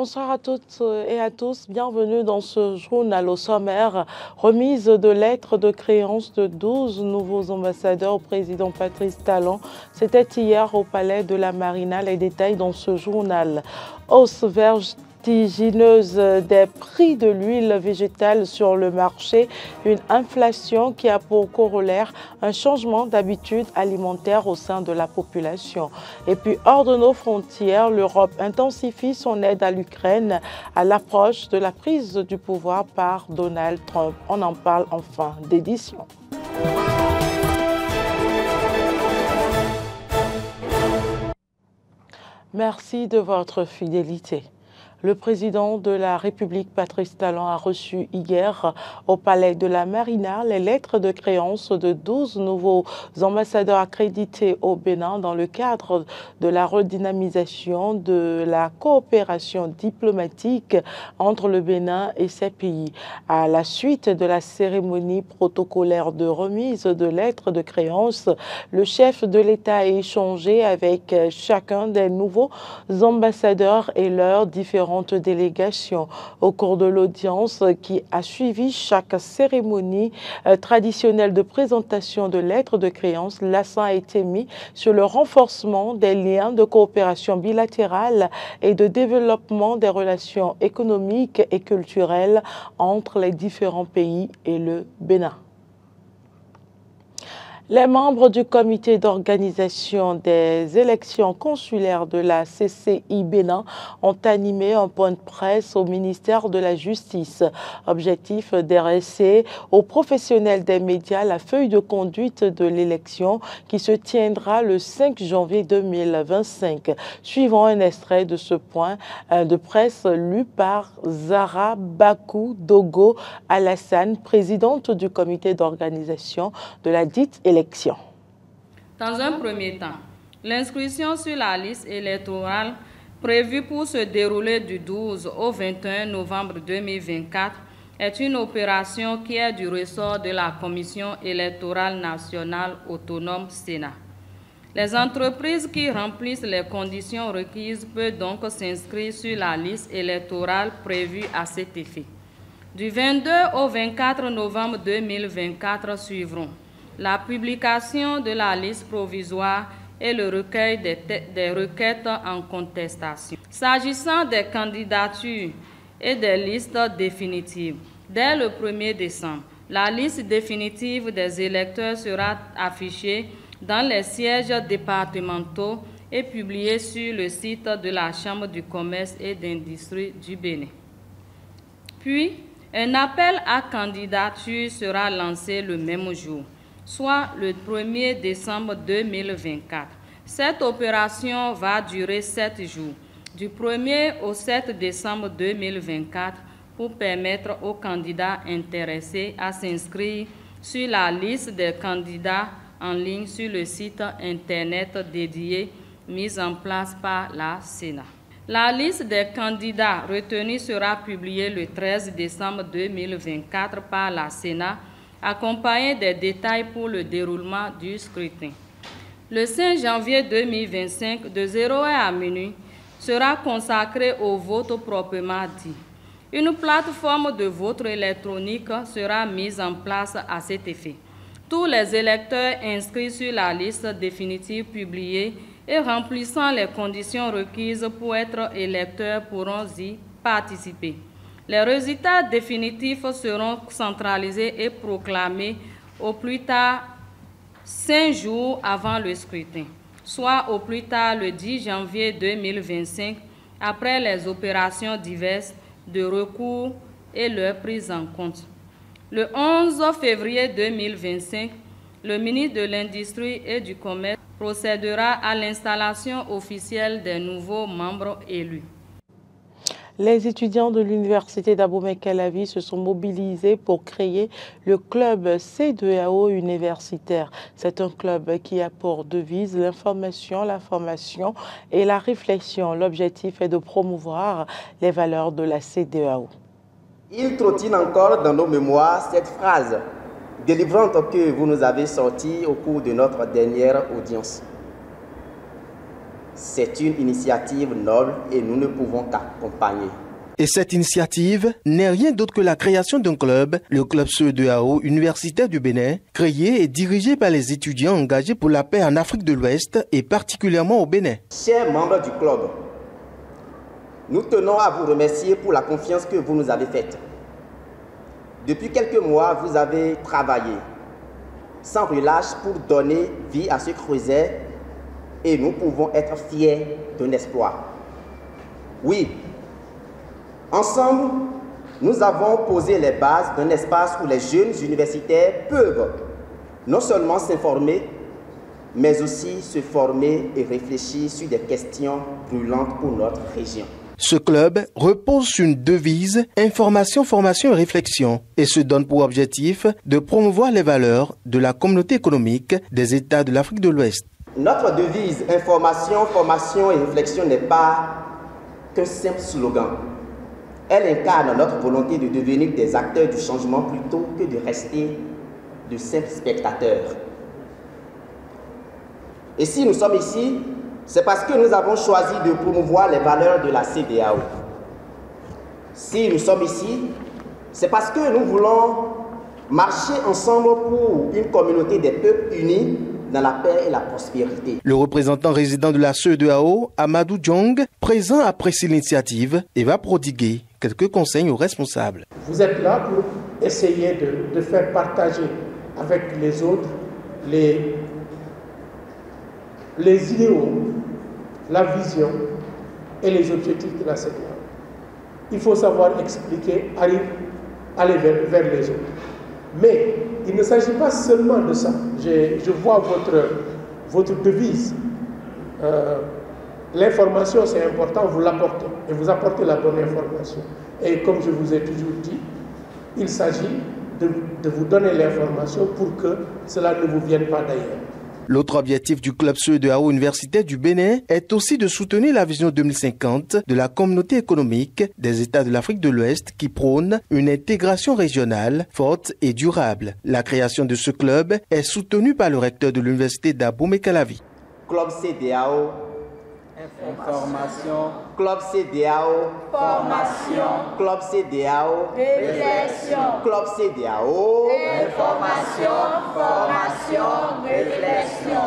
Bonsoir à toutes et à tous. Bienvenue dans ce journal au sommaire. Remise de lettres de créance de 12 nouveaux ambassadeurs au président Patrice Talon. C'était hier au Palais de la Marina. Les détails dans ce journal. Hausse vertigineuse des prix de l'huile végétale sur le marché, une inflation qui a pour corollaire un changement d'habitude alimentaire au sein de la population. Et puis hors de nos frontières, l'Europe intensifie son aide à l'Ukraine à l'approche de la prise du pouvoir par Donald Trump. On en parle en fin d'édition. Merci de votre fidélité. Le président de la République, Patrice Talon, a reçu hier au Palais de la Marina les lettres de créance de 12 nouveaux ambassadeurs accrédités au Bénin dans le cadre de la redynamisation de la coopération diplomatique entre le Bénin et ses pays. À la suite de la cérémonie protocolaire de remise de lettres de créance, le chef de l'État a échangé avec chacun des nouveaux ambassadeurs et leurs différents délégations. Au cours de l'audience qui a suivi chaque cérémonie traditionnelle de présentation de lettres de créance, l'accent a été mis sur le renforcement des liens de coopération bilatérale et de développement des relations économiques et culturelles entre les différents pays et le Bénin. Les membres du comité d'organisation des élections consulaires de la CCI Bénin ont animé un point de presse au ministère de la Justice. Objectif d'adresser aux professionnels des médias la feuille de conduite de l'élection qui se tiendra le 5 janvier 2025. Suivant un extrait de ce point de presse lu par Zara Bakou Dogo Alassane, présidente du comité d'organisation de la dite élection. Dans un premier temps, l'inscription sur la liste électorale prévue pour se dérouler du 12 au 21 novembre 2024 est une opération qui est du ressort de la Commission électorale nationale autonome Sénat. Les entreprises qui remplissent les conditions requises peuvent donc s'inscrire sur la liste électorale prévue à cet effet. Du 22 au 24 novembre 2024 suivront la publication de la liste provisoire et le recueil des requêtes en contestation. S'agissant des candidatures et des listes définitives, dès le 1er décembre, la liste définitive des électeurs sera affichée dans les sièges départementaux et publiée sur le site de la Chambre du commerce et d'industrie du Bénin. Puis, un appel à candidature sera lancé le même jour, soit le 1er décembre 2024. Cette opération va durer 7 jours, du 1er au 7 décembre 2024, pour permettre aux candidats intéressés à s'inscrire sur la liste des candidats en ligne sur le site Internet dédié mis en place par la Sénat. La liste des candidats retenus sera publiée le 13 décembre 2024 par la Sénat, accompagné des détails pour le déroulement du scrutin. Le 5 janvier 2025, de 0h à minuit, sera consacré au vote proprement dit. Une plateforme de vote électronique sera mise en place à cet effet. Tous les électeurs inscrits sur la liste définitive publiée et remplissant les conditions requises pour être électeurs pourront y participer. Les résultats définitifs seront centralisés et proclamés au plus tard 5 jours avant le scrutin, soit au plus tard le 10 janvier 2025, après les opérations diverses de recours et leur prise en compte. Le 11 février 2025, le ministre de l'Industrie et du Commerce procédera à l'installation officielle des nouveaux membres élus. Les étudiants de l'université d'Abomey-Calavi se sont mobilisés pour créer le club C2AO universitaire. C'est un club qui a pour devise l'information, la formation et la réflexion. L'objectif est de promouvoir les valeurs de la C2AO. Il trottine encore dans nos mémoires cette phrase délivrante que vous nous avez sortie au cours de notre dernière audience. C'est une initiative noble et nous ne pouvons qu'accompagner. Et cette initiative n'est rien d'autre que la création d'un club, le club CEDEAO universitaire du Bénin, créé et dirigé par les étudiants engagés pour la paix en Afrique de l'Ouest et particulièrement au Bénin. Chers membres du club, nous tenons à vous remercier pour la confiance que vous nous avez faite. Depuis quelques mois, vous avez travaillé sans relâche pour donner vie à ce creuset et nous pouvons être fiers d'un exploit. Oui, ensemble, nous avons posé les bases d'un espace où les jeunes universitaires peuvent non seulement s'informer, mais aussi se former et réfléchir sur des questions brûlantes pour notre région. Ce club repose sur une devise « Information, formation et réflexion » et se donne pour objectif de promouvoir les valeurs de la communauté économique des États de l'Afrique de l'Ouest. Notre devise « Information, formation et réflexion » n'est pas qu'un simple slogan. Elle incarne notre volonté de devenir des acteurs du changement plutôt que de rester de simples spectateurs. Et si nous sommes ici, c'est parce que nous avons choisi de promouvoir les valeurs de la CEDEAO. Si nous sommes ici, c'est parce que nous voulons marcher ensemble pour une communauté des peuples unis dans la paix et la prospérité. Le représentant résident de la CEDEAO, Amadou Diong, présent apprécie l'initiative et va prodiguer quelques conseils aux responsables. Vous êtes là pour essayer de faire partager avec les autres les idéaux, la vision et les objectifs de la CEDEAO. Il faut savoir expliquer, aller vers les autres. Mais il ne s'agit pas seulement de ça. Je vois votre devise. L'information, c'est important, vous l'apportez. Et vous apportez la bonne information. Et comme je vous ai toujours dit, il s'agit de vous donner l'information pour que cela ne vous vienne pas d'ailleurs. L'autre objectif du club CEDEAO universitaire du Bénin est aussi de soutenir la vision 2050 de la communauté économique des États de l'Afrique de l'Ouest qui prône une intégration régionale forte et durable. La création de ce club est soutenue par le recteur de l'université d'Abomey-Calavi. Club CEDEAO, information. Club CEDEAO, formation. Club CEDEAO, réflexion. Club CEDEAO, information, formation, réflexion.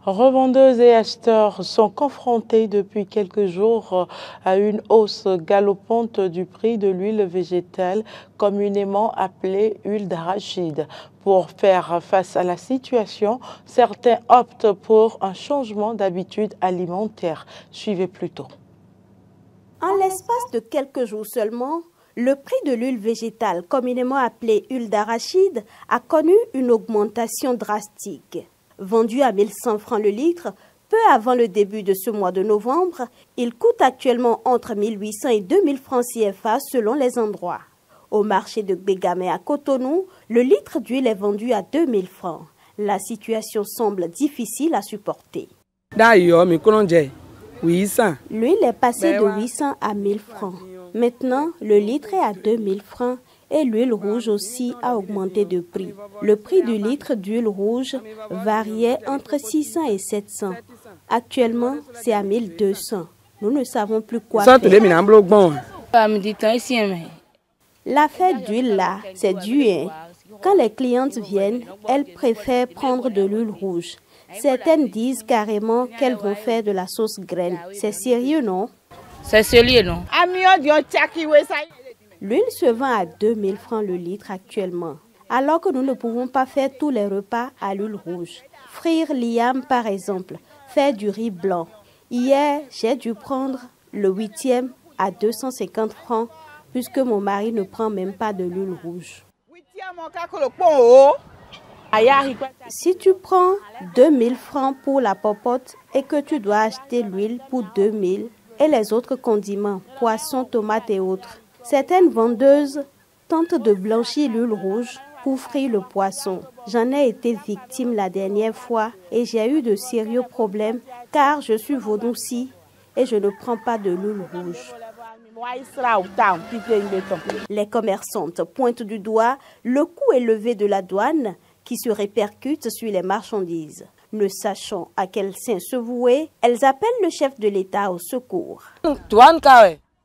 Revendeuses et acheteurs sont confrontés depuis quelques jours à une hausse galopante du prix de l'huile végétale, communément appelée huile d'arachide. Pour faire face à la situation, certains optent pour un changement d'habitude alimentaire. Suivez plutôt. En l'espace de quelques jours seulement, le prix de l'huile végétale, communément appelée huile d'arachide, a connu une augmentation drastique. Vendu à 1100 francs le litre, peu avant le début de ce mois de novembre, il coûte actuellement entre 1800 et 2000 francs CFA selon les endroits. Au marché de Bégamé à Cotonou, le litre d'huile est vendu à 2000 francs. La situation semble difficile à supporter. L'huile est passée de 800 à 1000 francs. Maintenant, le litre est à 2000 francs et l'huile rouge aussi a augmenté de prix. Le prix du litre d'huile rouge variait entre 600 et 700. Actuellement, c'est à 1200. Nous ne savons plus quoi faire. L'affaire d'huile là, c'est dû. Quand les clientes viennent, elles préfèrent prendre de l'huile rouge. Certaines disent carrément qu'elles vont faire de la sauce graine. C'est sérieux, non? C'est sérieux, non? L'huile se vend à 2000 francs le litre actuellement, alors que nous ne pouvons pas faire tous les repas à l'huile rouge. Frire l'iam par exemple, faire du riz blanc. Hier, j'ai dû prendre le 8e à 250 francs, puisque mon mari ne prend même pas de l'huile rouge. Si tu prends 2000 francs pour la popote et que tu dois acheter l'huile pour 2000 et les autres condiments, poissons, tomates et autres, certaines vendeuses tentent de blanchir l'huile rouge pour frire le poisson. J'en ai été victime la dernière fois et j'ai eu de sérieux problèmes car je suis Vaudouci et je ne prends pas de l'huile rouge. Les commerçantes pointent du doigt le coût élevé de la douane qui se répercute sur les marchandises. Ne sachant à quel sein se vouer, elles appellent le chef de l'État au secours.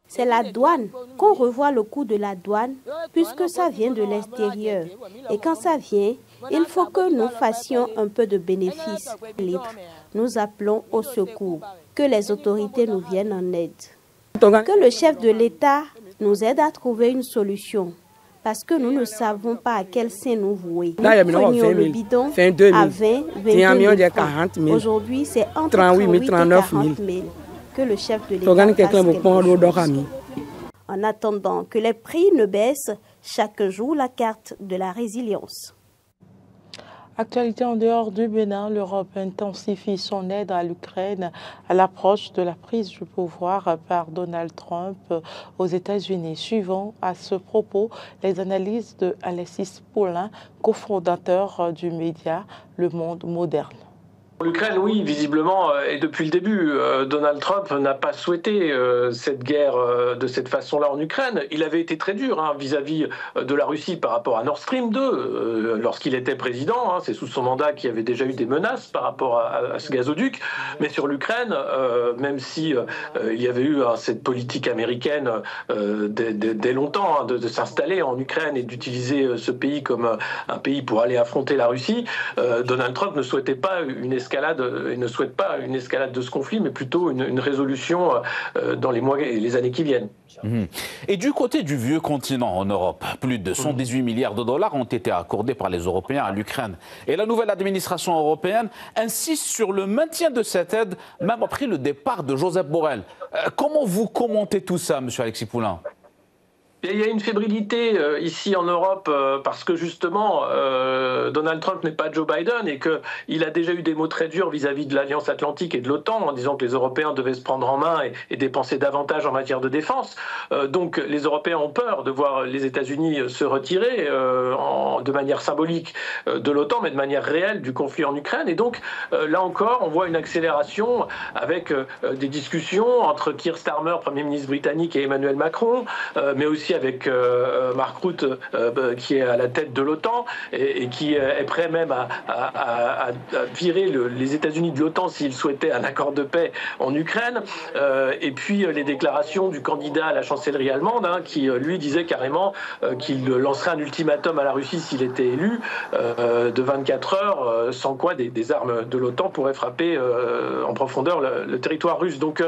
C'est la douane, qu'on revoit le coût de la douane, puisque ça vient de l'extérieur. Et quand ça vient, il faut que nous fassions un peu de bénéfices libres. Nous appelons au secours, que les autorités nous viennent en aide. Que le chef de l'État nous aide à trouver une solution, parce que nous ne savons pas à quel sein nous vouer. Nous prenions le bidon à 20, 22 000 francs. Aujourd'hui, c'est entre 38 000 et 40 000. Que le chef de l'État fasse quelque chose. En attendant que les prix ne baissent, chaque jour la carte de la résilience. Actualité en dehors du Bénin, l'Europe intensifie son aide à l'Ukraine à l'approche de la prise du pouvoir par Donald Trump aux États-Unis. Suivant à ce propos les analyses de Alexis Paulin, cofondateur du média Le Monde Moderne. L'Ukraine, oui, visiblement, et depuis le début, Donald Trump n'a pas souhaité cette guerre de cette façon-là en Ukraine. Il avait été très dur vis-à-vis de la Russie par rapport à Nord Stream 2 lorsqu'il était président. C'est sous son mandat qu'il y avait déjà eu des menaces par rapport à ce gazoduc. Mais sur l'Ukraine, même si il y avait eu cette politique américaine dès longtemps de s'installer en Ukraine et d'utiliser ce pays comme un pays pour aller affronter la Russie, Donald Trump ne souhaitait pas il ne souhaite pas une escalade de ce conflit, mais plutôt une résolution dans les mois et les années qui viennent. Et du côté du vieux continent en Europe, plus de 118 milliards de dollars ont été accordés par les Européens à l'Ukraine. Et la nouvelle administration européenne insiste sur le maintien de cette aide, même après le départ de Joseph Borrell. Comment vous commentez tout ça, M. Alexis Paulin ? Il y a une fébrilité ici en Europe parce que justement Donald Trump n'est pas Joe Biden et qu'il a déjà eu des mots très durs vis-à-vis de l'Alliance Atlantique et de l'OTAN en disant que les Européens devaient se prendre en main et dépenser davantage en matière de défense. Donc les Européens ont peur de voir les États-Unis se retirer de manière symbolique de l'OTAN mais de manière réelle du conflit en Ukraine. Et donc là encore on voit une accélération avec des discussions entre Keir Starmer, Premier ministre britannique, et Emmanuel Macron, mais aussi avec Mark Rutte qui est à la tête de l'OTAN et qui est prêt même à virer les États-Unis de l'OTAN s'ils souhaitaient un accord de paix en Ukraine. Et puis les déclarations du candidat à la chancellerie allemande qui lui disait carrément qu'il lancerait un ultimatum à la Russie s'il était élu de 24 heures, sans quoi des armes de l'OTAN pourraient frapper en profondeur le territoire russe. Donc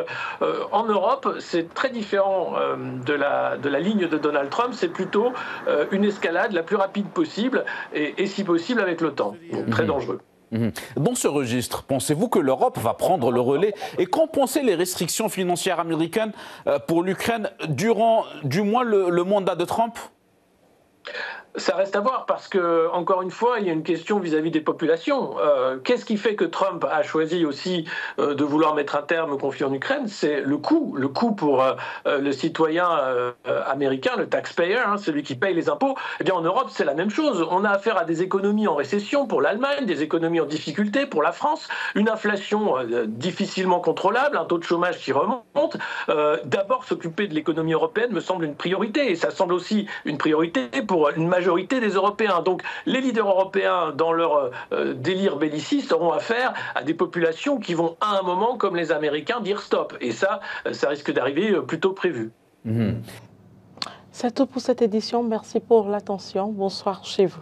en Europe, c'est très différent de la ligne de Donald Trump, c'est plutôt une escalade la plus rapide possible et si possible avec l'OTAN. Donc très dangereux. Dans ce registre, pensez-vous que l'Europe va prendre le relais et compenser les restrictions financières américaines pour l'Ukraine durant du moins le mandat de Trump ? Ça reste à voir parce que, encore une fois, il y a une question vis-à-vis des populations. Qu'est-ce qui fait que Trump a choisi aussi de vouloir mettre un terme au conflit en Ukraine? C'est le coût pour le citoyen américain, le taxpayer, celui qui paye les impôts. Eh bien, en Europe, c'est la même chose. On a affaire à des économies en récession pour l'Allemagne, des économies en difficulté pour la France, une inflation difficilement contrôlable, un taux de chômage qui remonte. D'abord, s'occuper de l'économie européenne me semble une priorité et ça semble aussi une priorité pour une majorité des Européens. Donc les leaders européens, dans leur délire belliciste, auront affaire à des populations qui vont à un moment, comme les Américains, dire stop. Et ça risque d'arriver plus tôt que prévu. C'est tout pour cette édition. Merci pour l'attention. Bonsoir chez vous.